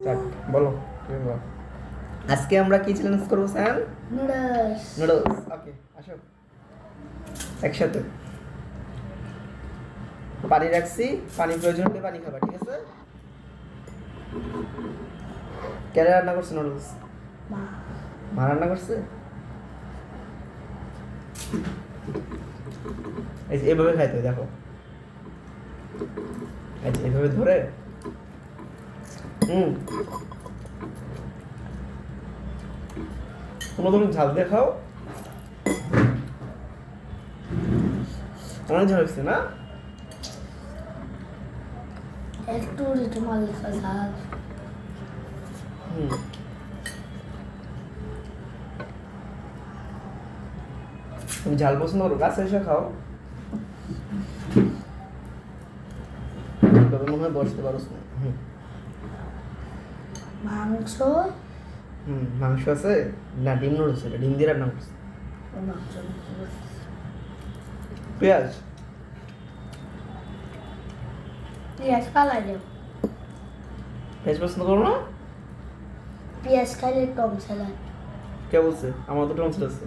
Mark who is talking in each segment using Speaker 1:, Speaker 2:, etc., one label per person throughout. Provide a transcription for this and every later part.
Speaker 1: Start বলো তুমি বলো আজকে আমরা কি চ্যালেঞ্জ করবো স্যার
Speaker 2: নুডলস
Speaker 1: নুডলস ওকে আসো একসাথে পানি রাখছি পানি প্রয়োজন হলে পানি খাবা ঠিক আছে কে রান্না করছে নুডলস
Speaker 2: মা
Speaker 1: মা রান্না করছে এই যে এভাবে খাইতে হয়, দেখো এই যে এভাবে ধরে তোমরা তুমি ঝাল দিয়ে খাও অনেক ঝাল হচ্ছে না
Speaker 2: একটু একটু মালিকা ঝাল
Speaker 1: তুমি ঝাল পছন্দ করো কাছে এসে খাও তবে মনে হয় বসতে পারো না
Speaker 2: মাংস
Speaker 1: মাংস আছে না ডিম নুডলস এটা ডিম দিয়ে রান্না করছে
Speaker 2: মাংস
Speaker 1: পেঁয়াজ
Speaker 2: পেঁয়াজ কালাই দেব
Speaker 1: পেঁয়াজ পছন্দ করো না
Speaker 2: পেঁয়াজ খাইলে টক ঝালাই
Speaker 1: কে বলছে আমার তো টনসিল আছে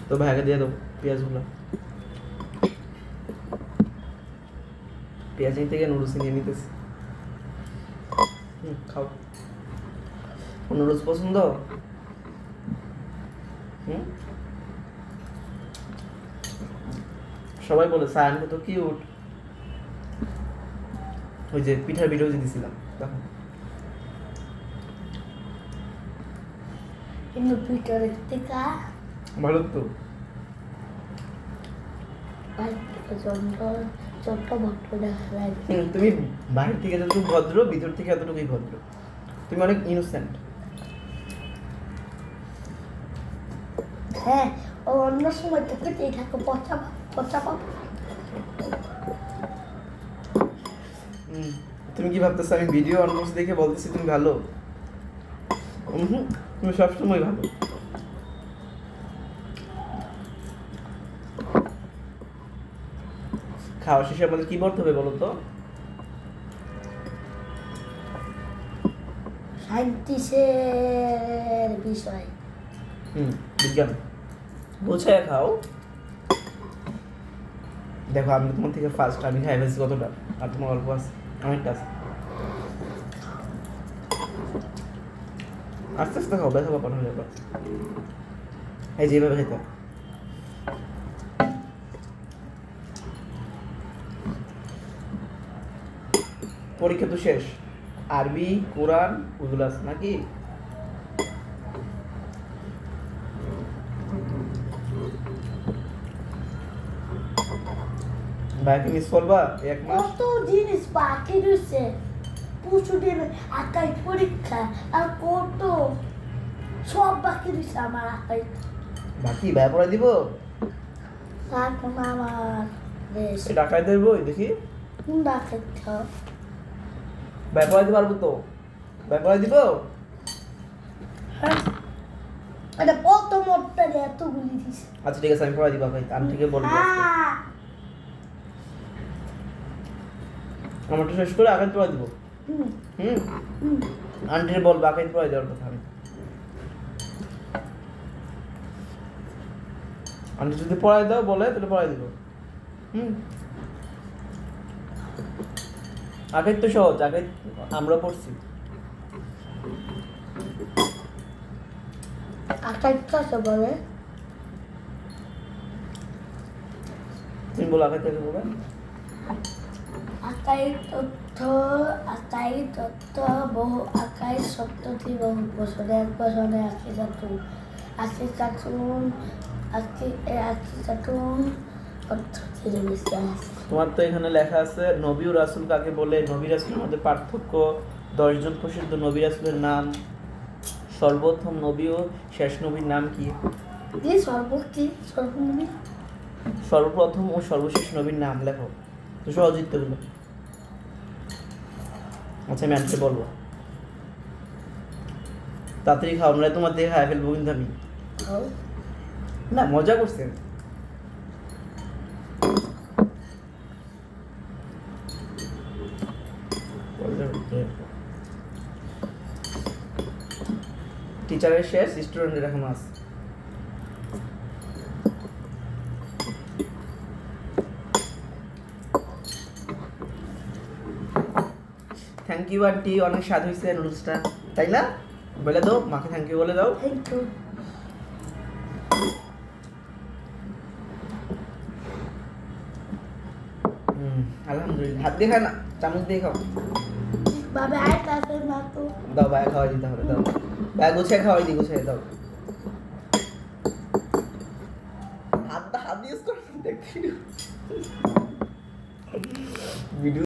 Speaker 1: তো ভাইকে দিয়ে দাও পেঁয়াজগুলো পেঁয়াজ নিতে গিয়ে নুডলস নিয়ে নিতেছি খাও নুডলস পছন্দ সবাই বলে সায়ান কত কিউট ওই যে পিঠার ভিডিও যে দিছিলাম দেখো
Speaker 2: কিন্তু ভিতরে থেকে
Speaker 1: ভালো তো
Speaker 2: ছোট ভক্ত দেখা যায়
Speaker 1: তুমি বাইরে থেকে যতটুকু ভদ্র ভিতর থেকে এতটুকুই ভদ্র তুমি অনেক ইনোসেন্ট
Speaker 2: হ্যাঁ ও অন্য সময় থেকে এই থাকে পচা পচা
Speaker 1: তুমি কি ভাবতেছো আমি ভিডিও অন করছি দেখে বলতেছি তুমি ভালো তুমি সবসময় ভালো খাওয়া শেষে আমাদের কি করতে হবে বলো তো
Speaker 2: সায়েন্টিস্টের বিষয়
Speaker 1: বিজ্ঞান বোঝায় খাও দেখো আমি তোমার থেকে ফার্স্ট আমি খাই ফেলছি কতটা আর তোমার অল্প আছে অনেকটা আছে আস্তে আস্তে খাও ব্যথা পাপানো যাবে এই যেভাবে খেতে হয়। পরীক্ষা তো শেষ আরবি কোরআন ওগুলো আছে নাকি ভাইকে মিস করবা এক মাস
Speaker 2: কত জিনিস বাকি রয়েছে পরশুদিন আকাই পরীক্ষা আর কত সব বাকি রয়েছে আমার আকাই
Speaker 1: বাকি ভাই পড়াই দিব
Speaker 2: এখন আমার দেশ
Speaker 1: এই টাকায় দেবো দেখি
Speaker 2: কোন ডাকাই
Speaker 1: ভাই পড়াই দিতে পারবো তো ভাই পড়াই দিব
Speaker 2: হ্যাঁ এটা কত মোটটা এতগুলি দিছে
Speaker 1: আচ্ছা ঠিক আছে আমি পড়াই দিব ভাই আমি থেকে বলবো
Speaker 2: হ্যাঁ
Speaker 1: আমারটা শেষ করে আগে পড়াই দিব
Speaker 2: হুম
Speaker 1: হুম
Speaker 2: হুম
Speaker 1: আন্টির বলবো আগে পড়াই দেওয়ার কথা আমি আন্টি যদি পড়াই দাও বলে তাহলে পড়াই দিব আগে তো সহজ আগে আমরা পড়ছি
Speaker 2: আকাই কাছে বলে
Speaker 1: তুমি বলো আগে থেকে বলে
Speaker 2: আকাই তথ্য বহু আকাই সপ্তটি বহু বছরে এক বছরে আশি চাতুন পদ্ধতির বিশ্বাস
Speaker 1: তোমার তো এখানে লেখা আছে নবী ও রাসূল কাকে বলে নবী রাসূলের মধ্যে পার্থক্য 10 জন প্রসিদ্ধ নবী রাসূলের নাম সর্বপ্রথম নবী ও শেষ নবীর নাম কি
Speaker 2: সর্বনবী
Speaker 1: সর্বপ্রথম ও সর্বশেষ নবীর নাম লেখো তো সহজিত বলো আচ্ছা আমি আনতে বলবো তাড়াতাড়ি খাও আমরা তোমার দিয়ে খাই ফেলবো কিন্তু আমি না মজা করছেন টিচারের শেষ, স্টুডেন্টের এখন আছে। থ্যাংক ইউ আন্টি, অনেক স্বাদ হয়েছে নুডলসটা, তাই না? বলে দাও মাকে, থ্যাংক ইউ বলে দাও।
Speaker 2: Thank you.
Speaker 1: আলহামদুলিল্লাহ। হাত দিয়ে খায় না, চামচ দিয়ে খাও।
Speaker 2: বাবা আয় তাতে না তো।
Speaker 1: দাও ভাইয়া খাওয়াই দিতে হবে, দাও ভাইয়া গুছিয়ে খাওয়াই দি, গুছিয়ে দাও। হাত ইউজ কর, দেখতে ভিডিও